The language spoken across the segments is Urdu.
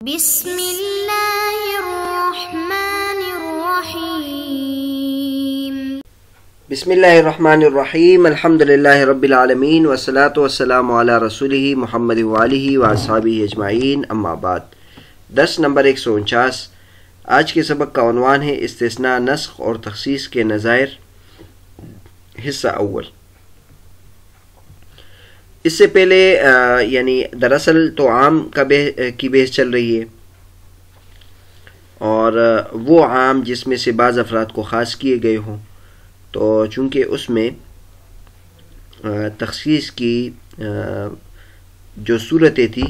بسم اللہ الرحمن الرحیم بسم اللہ الرحمن الرحیم الحمد للہ رب العالمین والصلاة والسلام علی رسولہ محمد وآلہ واصحابہ اجمعین اما بعد۔ درس نمبر 149۔ آج کے سبق کا عنوان ہے استثناء، نسخ اور تخصیص کے نظائر، حصہ اول۔ اس سے پہلے دراصل تو عام کی بحث چل رہی ہے، اور وہ عام جس میں سے بعض افراد کو خاص کیے گئے ہوں، تو چونکہ اس میں تخصیص کی جو صورتیں تھی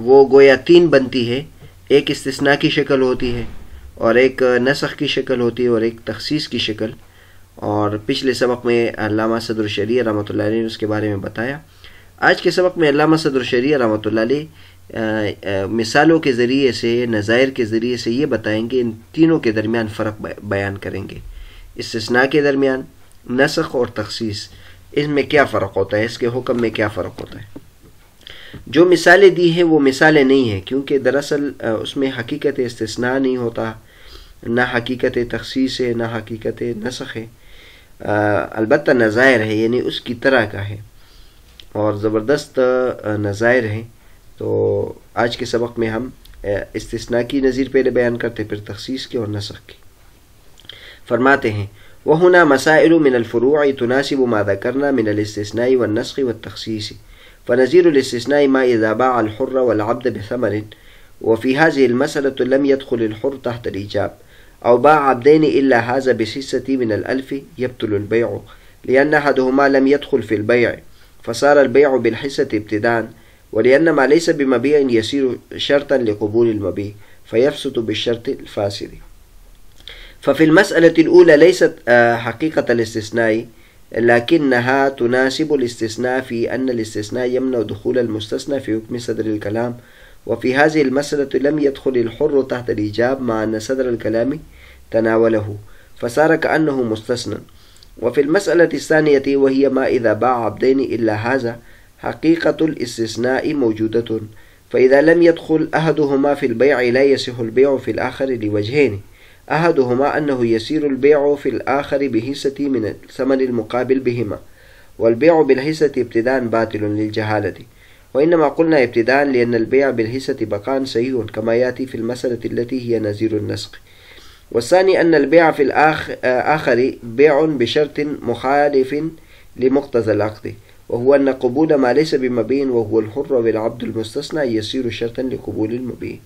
وہ گویا 3 بنتی ہے، ایک استثناء کی شکل ہوتی ہے، اور ایک نسخ کی شکل ہوتی ہے، اور ایک تخصیص کی شکل۔ اور پچھلے سبق میں علامہ صدر الشریعہ رحمۃ اللہ علیہ نے اس کے بارے میں بتایا۔ آج کے سبق میں علامہ صدر الشریعہ رحمۃ اللہ علیہ مثالوں کے ذریعے سے، نظائر کے ذریعے سے یہ بتائیں گے، ان تینوں کے درمیان فرق بیان کریں گے۔ استثناء کے درمیان، نسخ اور تخصیص، اس میں کیا فرق ہوتا ہے، اس کے حکم میں کیا فرق ہوتا ہے۔ جو مثالیں دی ہیں وہ مثالیں نہیں ہیں، کیونکہ دراصل اس میں حقیقت استثناء نہیں ہوتا، نہ حقیقت تخصیص ہے، نہ حقیقت نسخ ہے، البتہ نظائر ہے، یعنی اس کی طرح کا ہے، اور زبردست نظائر ہیں۔ تو آج کے سبق میں ہم استثناء کی نظیر پہلے بیان کرتے، پھر تخصیص کے اور نسخ کی۔ فرماتے ہیں وَهُنَا مَسَائِلُ مِنَ الْفُرُوعِ تُنَاسِبُ مَا ذَكَرْنَا مِنَ الْإِسْتِثْنَاءِ وَالنَّسْخِ وَالتَّخْصِيصِ فَنَظِيرُ الْإِسْتِثْنَاءِ مَا إِذَا بَاعَ الْحُرَّ وَالْعَبْدَ بِثَمَنٍ وَفِي هَذِهِ الْمَسْأَلَةِ لَمْ يَدْخُلِ الْحُرُّ تحت الإيجاب أو باع عبدين إلا هذا بحصة من الألف يبطل البيع لأن أحدهما لم يدخل في البيع فصار البيع بالحصة ابتداء، ولأن ما ليس بمبيع يصير شرطا لقبول المبيع فيفسد بالشرط الفاسد. ففي المسألة الأولى ليست حقيقة الاستثناء، لكنها تناسب الاستثناء في أن الاستثناء يمنع دخول المستثنى في حكم صدر الكلام، وفي هذه المسألة لم يدخل الحر تحت الإيجاب مع أن صدر الكلام تناوله فصار كأنه مستثنى. وفي المسألة الثانية وهي ما إذا باع عبدين إلا هذا حقيقة الاستثناء موجودة، فإذا لم يدخل أحدهما في البيع لا يصح البيع في الآخر لوجهين، أحدهما أنه يصير البيع في الآخر بحصة من الثمن المقابل بهما، والبيع بالحصة ابتداء باطل للجهالة، وإنما قلنا ابتداء لأن البيع بالحصة بقاء صحيح كما يأتي في المسألة التي هي نظير النسخ. والثاني أن البيع في الآخر بيع بشرط مخالف لمقتضى العقد، وهو أن قبول ما ليس بمبيع وهو الحر والعبد المستثنى يصير شرطا لقبول المبيع.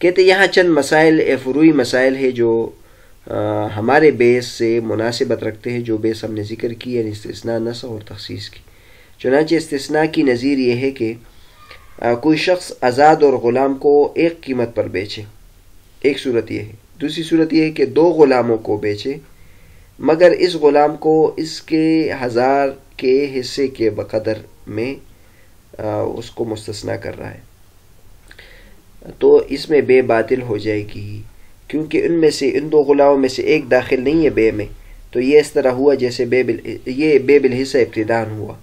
کہتے یہاں چند مسائل، فروعی مسائل ہیں جو ہمارے بیس سے مناسبت رکھتے ہیں، جو بیس ہم نے ذکر کی، یعنی استثناء، نسخ اور تخصیص کی۔ چنانچہ استثناء کی نظیر یہ ہے کہ کوئی شخص آزاد اور غلام کو ایک قیمت پر بیچے، ایک صورت یہ ہے۔ دوسری صورت یہ ہے کہ 2 غلاموں کو بیچے، مگر اس غلام کو اس کے 1000 کے حصے کے بقدر میں اس کو مستثنیٰ کر رہا ہے، تو اس میں بے باطل ہو جائے گی، کیونکہ ان میں سے، ان 2 غلاموں میں سے ایک داخل نہیں ہے بے میں، تو یہ اس طرح ہوا جیسے یہ بے بالحصہ ابتداء ہوا۔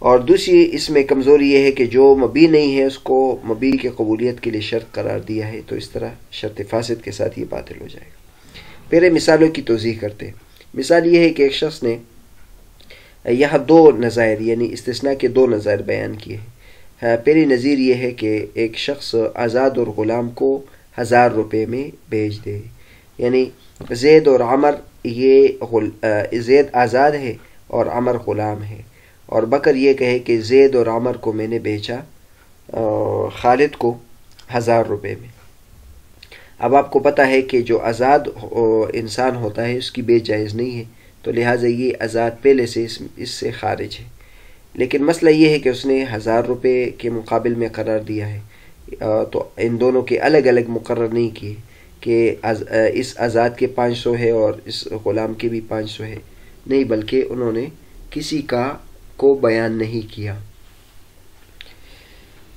اور دوسری اس میں کمزوری یہ ہے کہ جو مبی نہیں ہے اس کو مبی کی قبولیت کے لیے شرط قرار دیا ہے، تو اس طرح شرط فاسد کے ساتھ یہ باطل ہو جائے گا۔ پہلے مثالوں کی توضیح کرتے ہیں۔ مثال یہ ہے کہ ایک شخص نے یہاں 2 نظائر، یعنی استثناء کے 2 نظائر بیان کیے ہیں۔ پہلی نظیر یہ ہے کہ ایک شخص آزاد اور غلام کو 1000 روپے میں بیچ دے، یعنی زید اور عمر، زید آزاد ہے اور عمر غلام ہے، اور بکر یہ کہے کہ زید اور عمر کو میں نے بیچا خالد کو 1000 روپے میں۔ اب آپ کو پتہ ہے کہ جو آزاد انسان ہوتا ہے اس کی بیچ جائز نہیں ہے، تو لہٰذا یہ آزاد پہلے سے اس سے خارج ہے۔ لیکن مسئلہ یہ ہے کہ اس نے 1000 روپے کے مقابل میں قرار دیا ہے، تو ان دونوں کے الگ الگ مقرر نہیں کیے کہ اس آزاد کے 500 ہے اور اس غلام کے بھی 500 ہے، نہیں، بلکہ انہوں نے کسی کا کو بیان نہیں کیا۔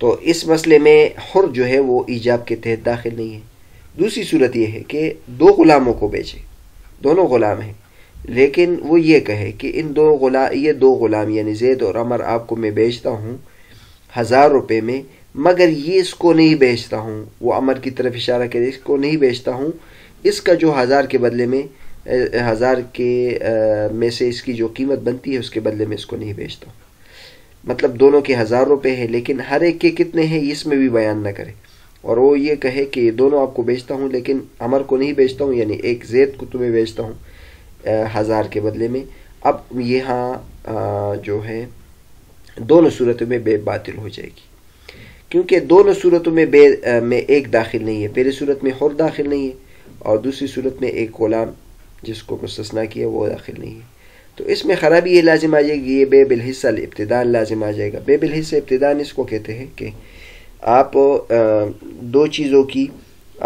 تو اس مسئلے میں حر جو ہے وہ ایجاب کے تحت داخل نہیں ہے۔ دوسری صورت یہ ہے کہ 2 غلاموں کو بیچے، دونوں غلام ہیں، لیکن وہ یہ کہے کہ یہ 2 غلام یعنی زید اور عمر آپ کو میں بیچتا ہوں 1000 روپے میں، مگر یہ اس کو نہیں بیچتا ہوں، وہ امر کی طرف اشارہ کرے، اس کو نہیں بیچتا ہوں، اس کا جو 1000 کے بدلے میں 1000 کے میں سے اس کی جو قیمت بنتی ہے اس کے بدلے میں اس کو نہیں بیچتا ہوں. مطلب دونوں کے 1000 روپے ہیں، لیکن ہر ایک کے کتنے ہیں اس میں بھی بیان نہ کرے، اور وہ یہ کہے کہ یہ دونوں آپ کو بیچتا ہوں لیکن عمر کو نہیں بیچتا ہوں، یعنی ایک زید کو تمہیں بیچتا ہوں 1000 کے بدلے میں. اب یہاں جو ہے دونوں صورتوں میں بے باطل ہو جائے گی، کیونکہ دونوں صورتوں میں بے میں ایک داخل نہیں ہے. پہلی صورت میں حر داخل نہیں ہے، اور دوسری صورت میں ایک غلام جس کو مستثنا کیا وہ داخل نہیں ہے. تو اس میں خرابی یہ لازم آ جائے گی، یہ بے بالحصہ ابتدان لازم آ جائے گا. بے بالحصہ ابتدان اس کو کہتے ہیں کہ آپ دو چیزوں کی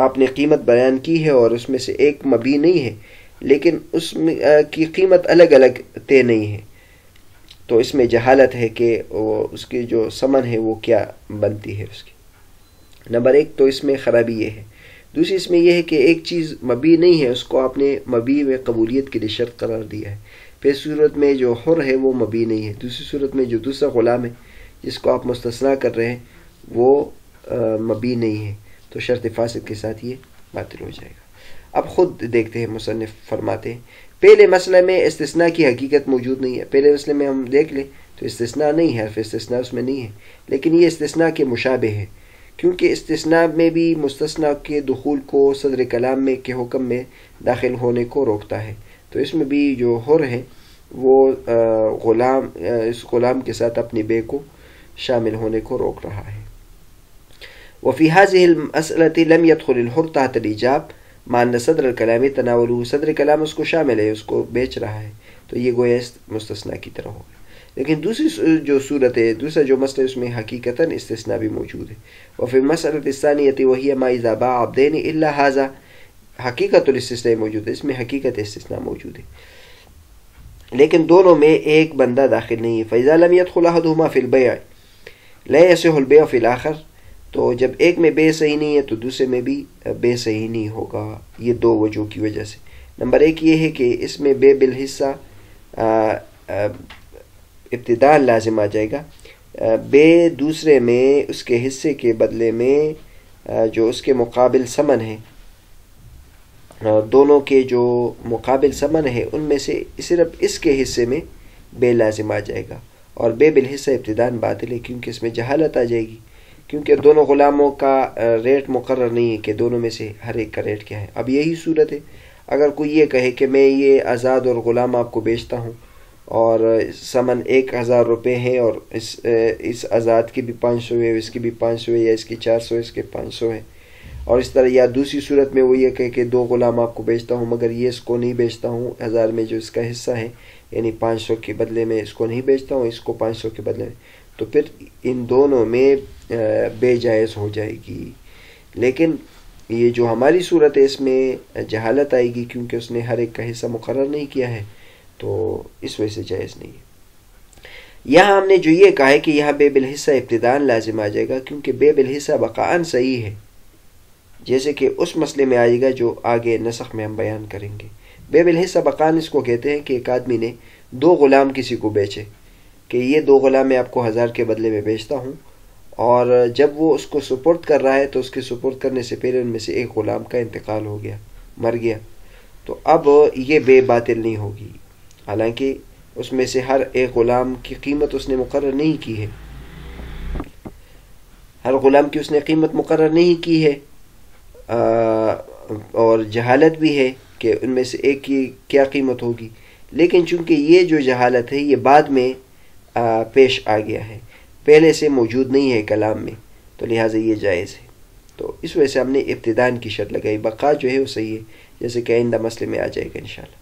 آپ نے قیمت بیان کی ہے اور اس میں سے ایک مبی نہیں ہے، لیکن اس میں کی قیمت الگ الگ طے نہیں ہے، تو اس میں جہالت ہے کہ اس کی جو ثمن ہے وہ کیا بنتی ہے اس کی. نمبر ایک تو اس میں خرابی یہ ہے. دوسری اس میں یہ ہے کہ ایک چیز مبی نہیں ہے، اس کو آپ نے مبی میں قبولیت کے لیے شرط قرار دیا ہے. پہلی صورت میں جو حر ہے وہ مبی نہیں ہے، دوسری صورت میں جو دوسرا غلام ہے جس کو آپ مستثنا کر رہے ہیں وہ مبی نہیں ہے، تو شرط فاسد کے ساتھ یہ باطل ہو جائے گا. اب خود دیکھتے ہیں، مصنف فرماتے ہیں پہلے مسئلے میں استثناء کی حقیقت موجود نہیں ہے. پہلے مسئلے میں ہم دیکھ لیں تو استثناء نہیں ہے، حرف استثناء اس میں نہیں ہے، لیکن یہ استثناء کے مشابہ ہے، کیونکہ استثناء میں بھی مستثنیٰ کے دخول کو صدر کلام میں کے حکم میں داخل ہونے کو روکتا ہے. تو اس میں بھی جو حر ہے وہ غلام اس غلام کے ساتھ اپنی بے کو شامل ہونے کو روک رہا ہے. وفي هذه المسألة لم يدخل الحر تحت الإيجاب مع أن صدر الكلام تناوله، صدر کلام اس کو شامل ہے، اس کو بیچ رہا ہے، تو یہ گویا مستثنیٰ کی طرح ہوگا. لیکن دوسری جو صورت ہے، دوسرا جو مسئلہ اس میں حقیقتاً استثناء بھی موجود ہے. وفي المسألة الثانية وهي ما إذا باع عبدين إلا هذا، حقیقت الاستثناء موجود ہے، اس میں حقیقت استثناء موجود ہے، لیکن دونوں میں ایک بندہ داخل نہیں ہے. فإذا لم يدخل أحدهما في البيع لا يصح البيع في الآخر، تو جب ایک میں بے صحیح نہیں ہے تو دوسرے میں بھی بے صحیح نہیں ہوگا. یہ دو وجہ کی وجہ سے. نمبر ایک یہ ہے کہ اس میں بے بالحصہ ابتداء لازم آ جائے گا. بے دوسرے میں اس کے حصے کے بدلے میں جو اس کے مقابل ثمن ہے، دونوں کے جو مقابل ثمن ہے ان میں سے صرف اس کے حصے میں بے لازم آ جائے گا. اور بے بالحصہ ابتداء باطل ہے، کیونکہ اس میں جہالت آ جائے گی، کیونکہ دونوں غلاموں کا ریٹ مقرر نہیں ہے کہ دونوں میں سے ہر ایک کا ریٹ کیا ہے. اب یہی صورت ہے، اگر کوئی یہ کہے کہ میں یہ آزاد اور غلام آپ کو بیچتا ہوں اور ثمن 1000 روپے ہیں، اور اس آزاد کی بھی 500 ہے، اس کی بھی 500 ہے، یا اس کی 400 اس کے 500 ہے، اور اس طرح. یا دوسری صورت میں وہ یہ کہے کہ 2 غلام آپ کو بیچتا ہوں مگر یہ اس کو نہیں بیچتا ہوں 1000 میں جو اس کا حصہ ہے، یعنی 500 کے بدلے میں اس کو نہیں بیچتا ہوں، اس کو 500 کے بدلے میں، تو پھر ان دونوں میں بے جائز ہو جائے گی. لیکن یہ جو ہماری صورت ہے اس میں جہالت آئے گی، کیونکہ اس نے ہر ایک کا حصہ مقرر نہیں کیا ہے، تو اس وجہ سے جائز نہیں ہے. یہاں ہم نے جو یہ کہا ہے کہ یہاں بے بالحصہ ابتداء لازم آ جائے گا، کیونکہ بے بالحصہ بقاءً صحیح ہے، جیسے کہ اس مسئلے میں آئے گا جو آگے نسخ میں ہم بیان کریں گے. بے بالحصہ بقاءً اس کو کہتے ہیں کہ ایک آدمی نے 2 غلام کسی کو بیچے کہ یہ 2 غلام میں آپ کو 1000 کے بدلے میں بیچتا ہوں، اور جب وہ اس کو سپرد کر رہا ہے تو اس کے سپرد کرنے سے پہلے ان میں سے ایک غلام کا انتقال ہو گیا، مر گیا، تو اب یہ بے باطل نہیں ہوگی، حالانکہ اس میں سے ہر ایک غلام کی قیمت اس نے مقرر نہیں کی ہے، ہر غلام کی اس نے قیمت مقرر نہیں کی ہے، اور جہالت بھی ہے کہ ان میں سے ایک کی کیا قیمت ہوگی. لیکن چونکہ یہ جو جہالت ہے یہ بعد میں پیش آ گیا ہے، پہلے سے موجود نہیں ہے کلام میں، تو لہٰذا یہ جائز ہے. تو اس وجہ سے ہم نے ابتداء کی شرط لگائی. بقا جو ہے وہ صحیح ہے، جیسے کہ آئندہ مسئلے میں آ جائے گا انشاءاللہ.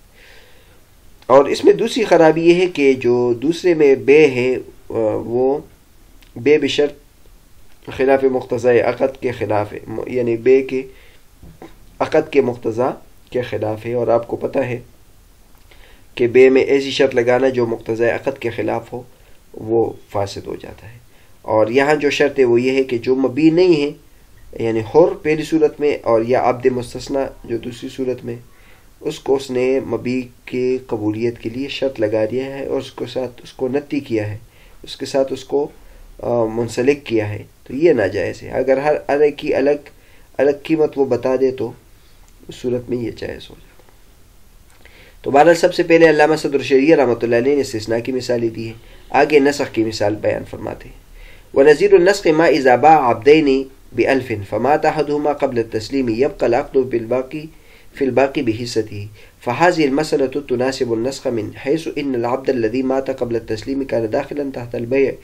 اور اس میں دوسری خرابی یہ ہے کہ جو دوسرے میں بے ہے وہ بے بشرط خلاف مقتضی عقد کے خلاف ہے، یعنی بے کے عقد کے مقتضی کے خلاف ہے. اور آپ کو پتہ ہے کہ بے میں ایسی شرط لگانا جو مقتضی عقد کے خلاف ہو وہ فاسد ہو جاتا ہے. اور یہاں جو شرط ہے وہ یہ ہے کہ جو مبی نہیں ہے، یعنی حر پہلی صورت میں اور یا عبد مستثنی جو دوسری صورت میں، اس کو اس نے مبی کی قبولیت کے لیے شرط لگا دیا ہے اور اس کے ساتھ اس کو نتی کیا ہے، اس کے ساتھ اس کو منسلک کیا ہے. تو تو یہ ناجائز ہے. اگر ہر ایک کی الگ قیمت وہ بتا دے تو اس صورت میں یہ جائز ہو جاتا. تو بہرحال سب سے پہلے علامہ صدر شریعہ رحمۃ اللہ علیہ نے استثناء کی مثالیں دی ہے. آگے نسخ کی مثال بیان فرماتے ہیں. وَنَظِيرُ النَّسْخِ مَا إِذَا بَاعَ عَبْدَيْنِ بِأَلْفٍ فَمَاتَ أَحَدُهُمَا قَبْلَ التَّسْلِيمِ يَبْقَى الْعَقْدُ في الباقي بحصته. فهذه المسألة تناسب النسخ من حيث إن العبد الذي مات قبل التسليم كان داخلا تحت البيع،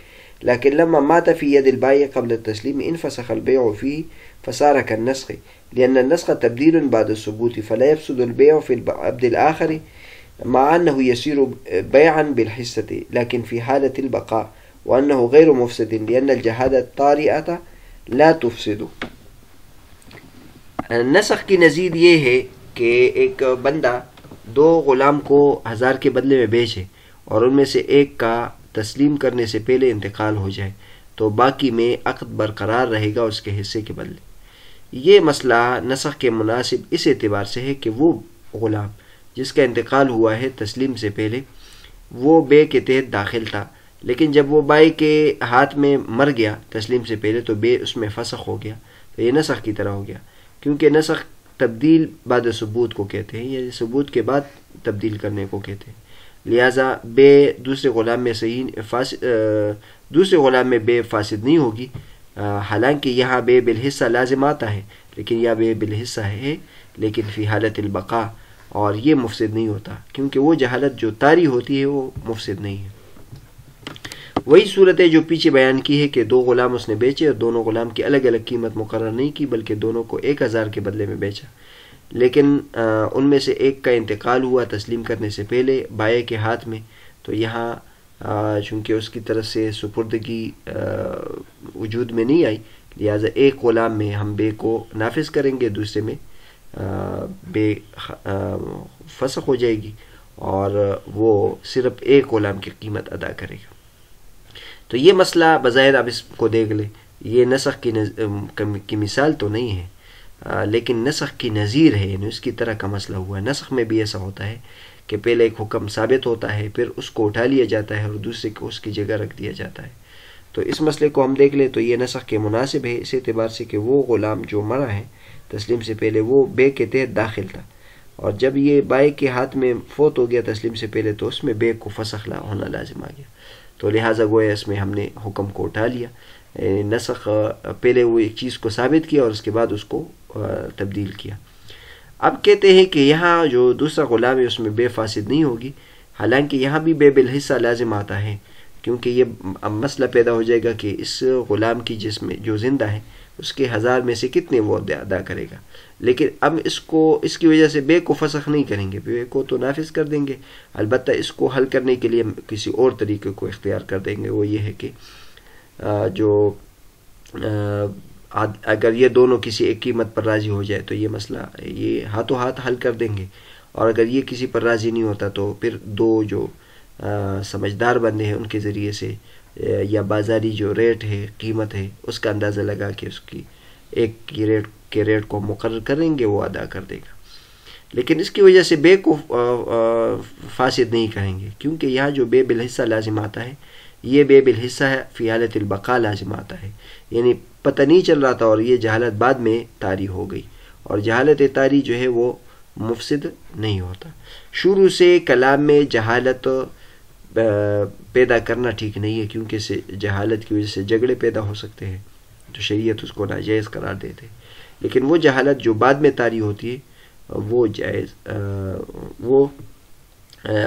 لكن لما مات في يد البائع قبل التسليم انفسخ البيع فيه فصار كالنسخ، لأن النسخ تبديل بعد الثبوت فلا يفسد البيع في العبد الآخر مع أنه يصير بيعا بالحصة، لكن في حالة البقاء وأنه غير مفسد لأن الجهالة الطارئة لا تفسد. نسخ کی نظیر یہ ہے کہ ایک بندہ 2 غلام کو 1000 کے بدلے میں بیچے اور ان میں سے ایک کا تسلیم کرنے سے پہلے انتقال ہو جائے تو باقی میں عقد برقرار رہے گا اس کے حصے کے بدلے. یہ مسئلہ نسخ کے مناسب اس اعتبار سے ہے کہ وہ غلام جس کا انتقال ہوا ہے تسلیم سے پہلے وہ بے کے تحت داخل تھا، لیکن جب وہ بائی کے ہاتھ میں مر گیا تسلیم سے پہلے تو بے اس میں فسخ ہو گیا. تو یہ نسخ کی طرح ہو گیا، کیونکہ نسخ تبدیل بعد ثبوت کو کہتے ہیں، یعنی ثبوت کے بعد تبدیل کرنے کو کہتے ہیں. لہٰذا بے دوسرے غلام میں بے فاسد نہیں ہوگی، حالانکہ یہاں بے بالحصہ لازم آتا ہے، لیکن یہ بے بالحصہ ہے لیکن فی حالت البقاء، اور یہ مفسد نہیں ہوتا کیونکہ وہ جہالت جو طاری ہوتی ہے وہ مفسد نہیں ہے. وہی صورت ہے جو پیچھے بیان کی ہے کہ 2 غلام اس نے بیچے اور دونوں غلام کی الگ الگ قیمت مقرر نہیں کی بلکہ دونوں کو 1000 کے بدلے میں بیچا، لیکن ان میں سے ایک کا انتقال ہوا تسلیم کرنے سے پہلے بائع کے ہاتھ میں. تو یہاں چونکہ اس کی طرف سے سپردگی وجود میں نہیں آئی، لہٰذا ایک غلام میں ہم بے کو نافذ کریں گے، دوسرے میں بے فسخ ہو جائے گی اور وہ صرف ایک غلام کی قیمت ادا کرے گا. تو یہ مسئلہ بظاہر اب اس کو دیکھ لیں، یہ نسخ کی مثال تو نہیں ہے لیکن نسخ کی نظیر ہے، یعنی اس کی طرح کا مسئلہ ہوا ہے. نسخ میں بھی ایسا ہوتا ہے کہ پہلے ایک حکم ثابت ہوتا ہے پھر اس کو اٹھا لیا جاتا ہے اور دوسرے کو اس کی جگہ رکھ دیا جاتا ہے. تو اس مسئلے کو ہم دیکھ لیں تو یہ نسخ کے مناسب ہے اس اعتبار سے کہ وہ غلام جو مرا ہے تسلیم سے پہلے وہ بے کے تحت داخل تھا، اور جب یہ بائع کے ہاتھ میں فوت ہو گیا تسلیم سے پہلے تو اس میں بے کو فسخ ہونا لازم آ گیا. تو لہٰذا گویا اس میں ہم نے حکم کو اٹھا لیا. نسخ پہلے وہ ایک چیز کو ثابت کیا اور اس کے بعد اس کو تبدیل کیا. اب کہتے ہیں کہ یہاں جو دوسرا غلام ہے اس میں بے فاسد نہیں ہوگی، حالانکہ یہاں بھی بے بالحصہ لازم آتا ہے، کیونکہ یہ اب مسئلہ پیدا ہو جائے گا کہ اس غلام کی جس میں جو زندہ ہے اس کے 1000 میں سے کتنے وہ ادا کرے گا. لیکن اب اس کی وجہ سے بے کو فسخ نہیں کریں گے، بے کو تو نافذ کر دیں گے، البتہ اس کو حل کرنے کے لیے کسی اور طریقے کو اختیار کر دیں گے. وہ یہ ہے کہ اگر یہ دونوں کسی ایک قیمت پر راضی ہو جائے تو یہ مسئلہ یہ ہاتھوں ہاتھ حل کر دیں گے، اور اگر یہ کسی پر راضی نہیں ہوتا تو پھر 2 جو سمجھدار بندے ہیں ان کے ذریعے سے یا بازاری جو ریٹ ہے قیمت ہے اس کا اندازہ لگا کے اس کی ایک کی ریٹ کو مقرر کریں گے، وہ ادا کر دے گا. لیکن اس کی وجہ سے بے کو فاسد نہیں کریں گے، کیونکہ یہاں جو بے بالحصہ لازم آتا ہے یہ بے بالحصہ ہے فی حالت البقاء لازم آتا ہے، یعنی پتہ نہیں چل رہا تھا اور یہ جہالت بعد میں طاری ہو گئی، اور جہالت طاری جو ہے وہ مفسد نہیں ہوتا. شروع سے کلام میں جہالت پیدا کرنا ٹھیک نہیں ہے، کیونکہ جہالت کی وجہ سے جھگڑے پیدا ہو سکتے ہیں تو شریعت اس کو ناجائز قرار دیتے. لیکن وہ جہالت جو بعد میں طاری ہوتی ہے وہ جائز وہ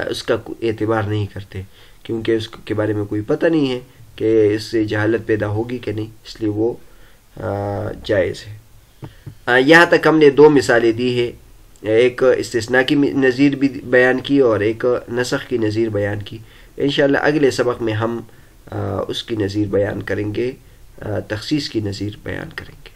اس کا اعتبار نہیں کرتے، کیونکہ اس کے بارے میں کوئی پتہ نہیں ہے کہ اس سے جہالت پیدا ہوگی کہ نہیں، اس لیے وہ جائز ہے. یہاں تک ہم نے 2 مثالیں دی ہے، ایک استثناء کی نظیر بھی بیان کی اور ایک نسخ کی نظیر بیان کی. انشاءاللہ اگلے سبق میں ہم اس کی نظیر بیان کریں گے، تخصیص کی نظیر بیان کریں گے.